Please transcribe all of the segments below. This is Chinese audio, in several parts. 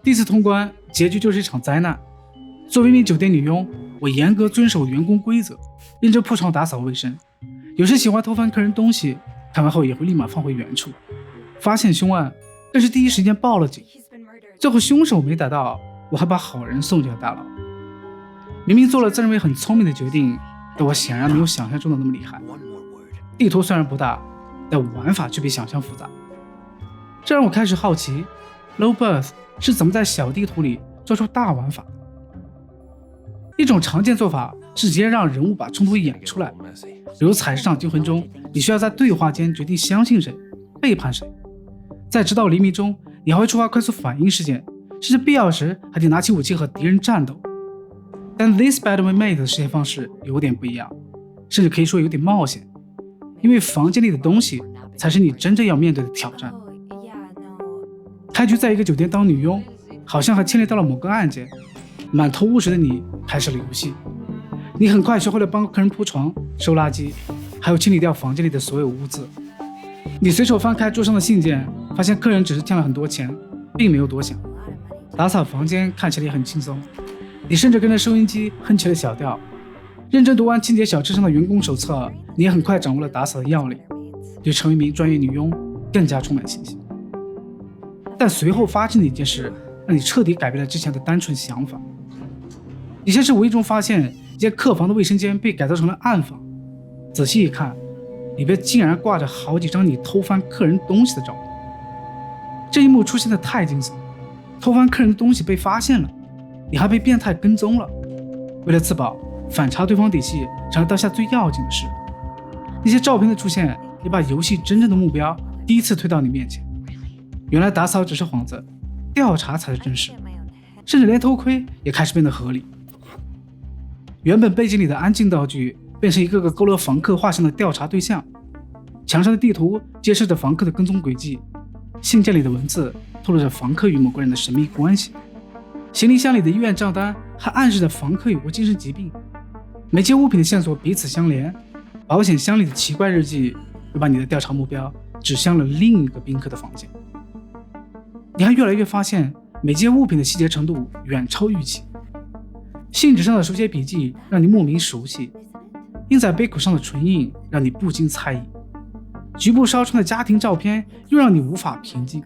第一次通關，結局就是一場災難。作為一名酒店女傭，我嚴格遵守員工規則，認真鋪床打掃衛生。有時喜歡偷翻客人東西，看完後也會立馬放回原處。發現凶案，更是第一時間報了警。最後凶手沒逮到，我還把好人送進了大牢。明明做了自認為很聰明的決定，但我顯然沒有想象中的那麼厲害。地圖雖然不大，但玩法卻比想象複雜。這讓我開始好奇 Lulebirth 是怎麼在小地圖裡做出大玩法的。一種常見做法是直接讓人物把衝突演出來，比如菜市場驚魂中，你需要在對話間決定相信誰，背叛誰。在直到黎明中，你還會觸發快速反應事件，甚至必要時還得拿起武器和敵人戰鬥。但 This Bad We Made 的實現方式有點不一樣，甚至可以說有點冒險，因為房間裡的東西才是你真正要面對的挑戰。開局在一個酒店當女傭，好像還牽連到了某個案件。滿頭霧水的你開始了遊戲，你很快學會了幫客人鋪床、收垃圾，還有清理掉房間裡的所有污漬。你隨手翻開桌上的信件，發現客人只是欠了很多錢，並沒有多想。打掃房間看起來也很輕鬆，你甚至跟着收音機哼起了小調。認真讀完清潔小車上的員工手冊，你也很快掌握了打掃的要領，對成為一名專業女傭更加充滿信心。但隨後發生的一件事，讓你徹底改變了之前的單純想法。你先是無意中發現一間客房的衛生間被改造成了暗房，仔細一看，裡邊竟然掛着好幾張你偷翻客人東西的照片。這一幕出現的太驚悚，偷翻客人的東西被發現了，你還被變態跟蹤了。為了自保，反查對方底細成了當下最要緊的事。那些照片的出現，也把游戏真正的目標第一次推到你面前。原来打掃只是幌子，調查才是真實，甚至連偷窺也開始變得合理。原本背景裡的安靜道具變成一個個勾勒房客畫像的調查對象，牆上的地圖揭示着房客的跟蹤軌跡，信件裡的文字透露着房客與某個人的神秘關係，行李箱裡的醫院賬單還暗示着房客有過精神疾病，每件物品的線索彼此相連，保險箱裡的奇怪日記又把你的調查目標指向了另一個宾客的房间。你還越来越發現每件物品的細節程度遠超預期，信紙上的手寫筆記讓你莫名熟悉，印在杯口上的唇印讓你不禁猜疑，局部烧穿的家庭照片又讓你無法平靜。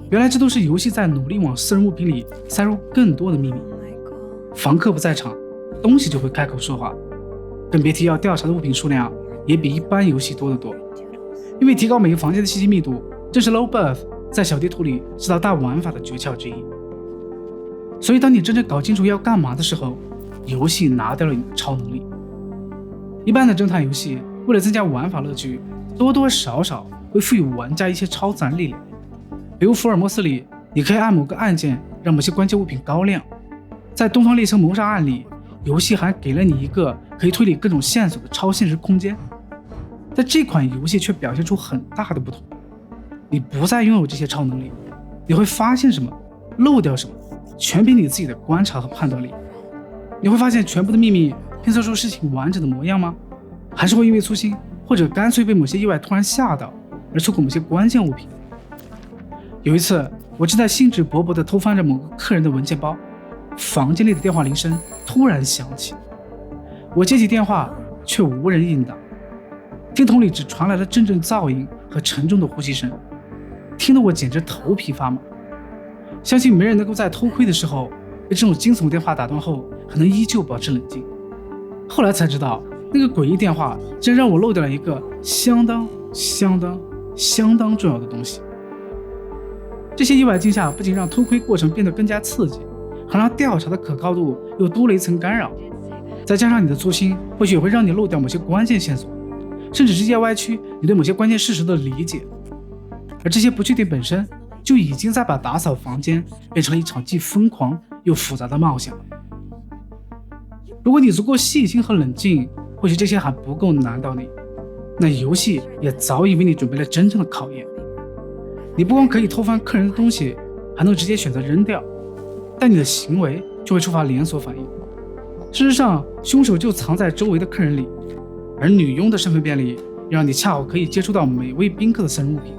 原来这都是遊戲在努力往私人物品裡塞入更多的秘密。房客不在场，東西就會開口說話，更別提要調查的物品數量也比一般遊戲多得多。因為提高每個房間的信息密度，正是 Lulebirth 在小地圖裡這道大玩法的訣竅之一。所以當你真正搞清楚要幹嘛的時候，遊戲拿掉了你的超能力。一般的偵探遊戲為了增加玩法樂趣，多多少少會賦予玩家一些超自然力量。比如福爾摩斯裡，你可以按某個按鍵讓某些關鍵物品高亮。在東方列車謀殺案裡，遊戲還給了你一個可以推理各種線索的超現實空間。但這款遊戲卻表現出很大的不同，你不再擁有這些超能力，你會發現什麼，漏掉什么，全憑你自己的觀察和判斷力。你會發現全部的秘密拼湊出事情完整的模樣嗎？還是會因為粗心，或者乾脆被某些意外突然嚇到，而錯過某些關鍵物品？有一次，我正在興致勃勃地偷翻着某個客人的文件包，房間裡的電話鈴聲突然響起，我接起電話，卻無人應答，聽筒裡只傳來了陣陣噪音和沉重的呼吸聲，聽得我簡直頭皮發麻。相信沒人能夠在偷窺的時候被這種驚悚電話打斷後還能依舊保持冷靜。後來才知道，那個詭異電話竟然讓我漏掉了一個相當重要的東西。這些意外驚嚇不僅讓偷窺過程變得更加刺激，還讓調查的可靠度又多了一層干擾。再加上你的粗心，或許也會讓你漏掉某些關鍵線索，甚至直接歪曲你對某些關鍵事實的理解。而這些不確定本身就已經在把打掃房間變成了一場既瘋狂又複雜的冒險。如果你足夠細心和冷靜，或許這些還不夠難倒你，那遊戲也早已為你準備了真正的考驗。你不光可以偷翻客人的東西，還能直接選擇扔掉，但你的行為就會觸發連鎖反應。事實上，兇手就藏在周圍的客人裡，而女傭的身份便利讓你恰好可以接觸到每位賓客的私人物品。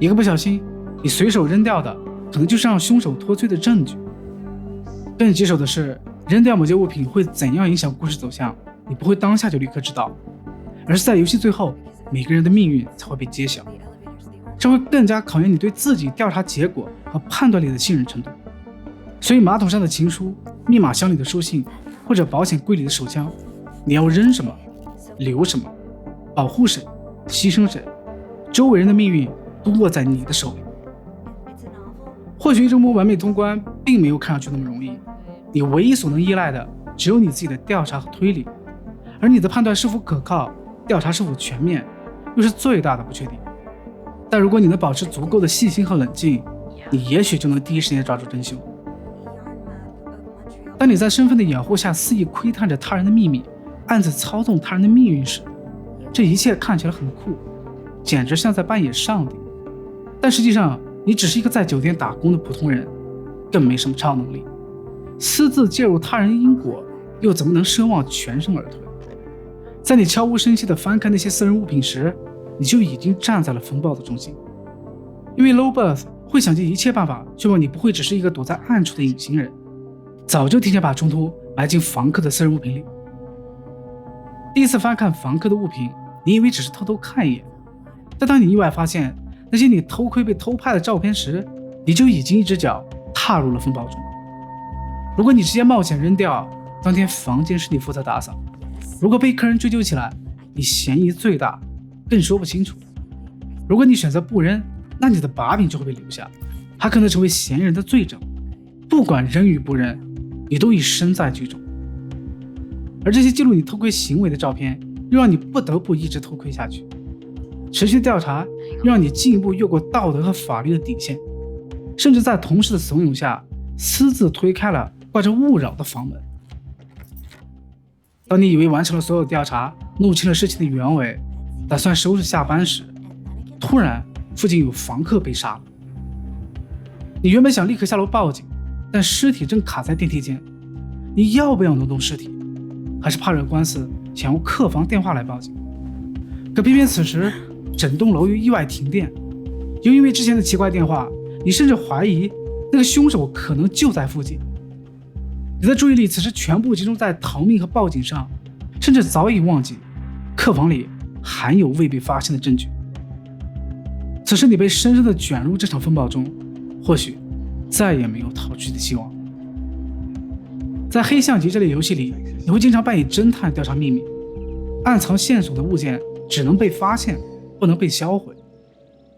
一個不小心，你隨手扔掉的可能就是讓兇手脫罪的證據。更棘手的是，扔掉某些物品会怎樣影響故事走向，你不会当下就立刻知道，而是在游戲最后，每个人的命運才會被揭曉。這會更加考驗你對自己調查結果和判斷力的信任程度。所以馬桶上的情書、密碼箱裡的書信，或者保險櫃裡的手槍，你要扔什麼，留什麼，保護誰，犧牲誰，周圍人的命運都握在你的手裡。或許這幕完美通關並沒有看上去那麼容易，你唯一所能依賴的只有你自己的調查和推理，而你的判斷是否可靠，調查是否全面，又是最大的不確定。但如果你能保持足夠的細心和冷靜，你也許就能第一時間抓住真兇。當你在身份的掩護下肆意窺探着他人的秘密，暗自操縱他人的命運時，這一切看起來很酷，簡直像在扮演上帝。但實際上，你只是一個在酒店打工的普通人，更沒什麼超能力。私自介入他人因果，又怎麼能奢望全身而退？在你悄無聲息地翻看那些私人物品時，你就已經站在了風暴的中心。因為 Lobeth 會想盡一切辦法確保你不會只是一個躲在暗處的隱形人，早就提前把衝突埋進房客的私人物品裡。第一次翻看房客的物品，你以為只是偷偷看一眼，但當你意外發現那些你偷窺被偷拍的照片時，你就已經一隻腳踏入了風暴中。如果你直接冒險扔掉，當天房間是你負責打掃；如果被客人追究起來，你嫌疑最大，更說不清楚。如果你選擇不扔，那你的把柄就會被留下，還可能成為嫌疑人的罪證。不管扔與不扔，你都已身在局中。而這些記錄你偷窺行為的照片，又讓你不得不一直偷窺下去。持續調查又讓你進一步越過道德和法律的底線，甚至在同事的慫恿下，私自推開了掛着勿擾的房門。當你以為完成了所有調查，弄清了事情的原委，打算收拾下班時，突然附近有房客被殺了。你原本想立刻下樓報警，但屍體正卡在電梯間，你要不要挪動屍體，還是怕惹官司，想用客房電話來報警？可偏偏此時整棟樓又意外停電，又因為之前的奇怪電話，你甚至懷疑那個兇手可能就在附近。你的注意力此時全部集中在逃命和報警上，甚至早已忘記客房裡還有未被發現的證據。此時你被深深地捲入這場風暴中，或許再也沒有逃出的希望。在黑象棋這類遊戲裡，你會經常扮演偵探調查秘密，暗藏線索的物件只能被發現，不能被銷毀。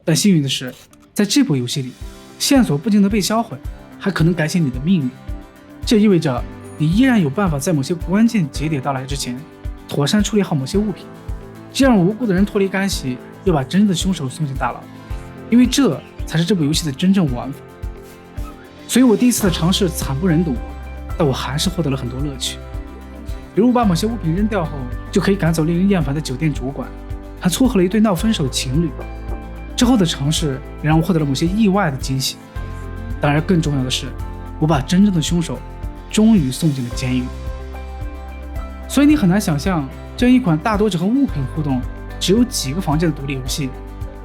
但幸運的是，在這部遊戲裡，線索不僅能被銷毀，還可能改寫你的命運。這意味着你依然有辦法在某些關鍵節點到來之前，妥善處理好某些物品，既讓無辜的人脫離干係，又把真正的兇手送進大牢。因為這才是這部遊戲的真正玩法。所以我第一次的嘗試慘不忍睹，但我還是獲得了很多樂趣。比如把某些物品扔掉後，就可以趕走令人厭煩的酒店主管，還撮合了一對鬧分手的情侶。之後的嘗試也讓我獲得了某些意外的驚喜。當然更重要的是，我把真正的兇手終於送進了監獄。所以你很難想象，這樣一款大多只和物品互動，只有幾個房間的獨立遊戲，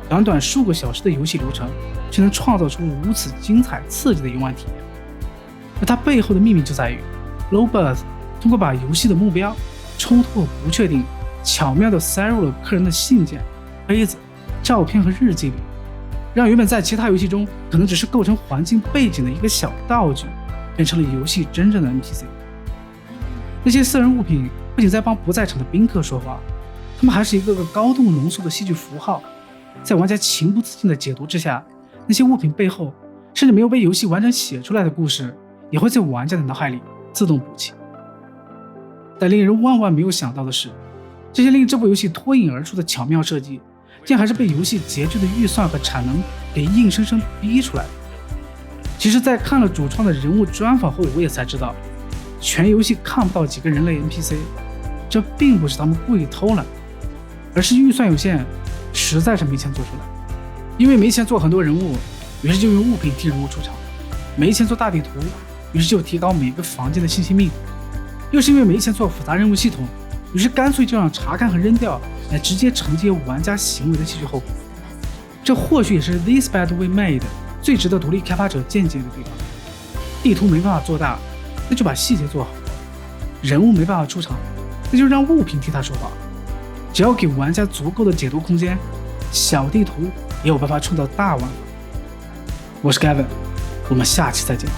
短短數個小時的遊戲流程，卻能創造出如此精彩刺激的遊玩體驗。而它背後的秘密就在於 Lobeth 通過把遊戲的目標、衝突和不確定巧妙地塞入了客人的信件、杯子、照片和日記裡，讓原本在其他遊戲中可能只是構成環境背景的一個小道具，變成了遊戲真正的 NPC。 那些私人物品不僅在幫不在場的賓客說話，他們還是一個個高度濃縮的戲劇符號。在玩家情不自禁的解讀之下，那些物品背後甚至沒有被遊戲完整寫出來的故事，也會在玩家的腦海裡自動補齊。但令人萬萬沒有想到的是，這些令這部遊戲脫穎而出的巧妙設計，竟還是被遊戲拮據的預算和產能給硬生生逼出來的。其實在看了主創的人物專訪後，我也才知道，全遊戲看不到幾個人類 NPC， 這並不是他們故意偷懶，而是預算有限，實在是沒錢做出來。因為沒錢做很多人物，於是就用物品替人物出場；沒錢做大地圖，於是就提高每個房間的信息密度；又是因為沒錢做複雜任務系統，於是乾脆就讓查看和扔掉來直接承接玩家行為的戲劇後果。這或許也是 This Bad We Made 最值得獨立開發者借鑑的地方。地圖沒辦法做大，那就把細節做好；人物沒辦法出場，那就讓物品替他說話。只要給玩家足夠的解讀空間，小地圖也有辦法創造大玩法。我是 Gavin，我們下期再見。